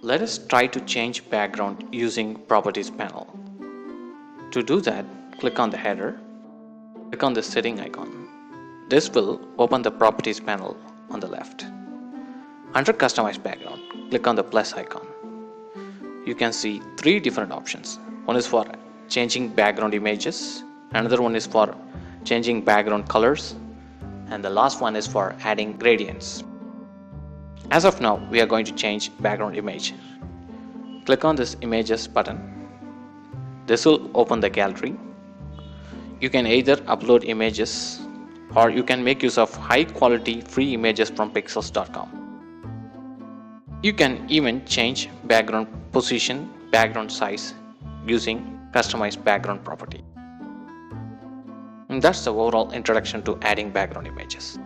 Let us try to change background using Properties panel. To do that, click on the header, click on the setting icon. This will open the Properties panel on the left. Under Customize Background, click on the plus icon. You can see three different options. One is for changing background images, another one is for changing background colors, and the last one is for adding gradients. As of now, we are going to change background image. Click on this Images button. This will open the gallery. You can either upload images or you can make use of high quality free images from pixels.com. You can even change background position, background size using Customize Background property. And that's the overall introduction to adding background images.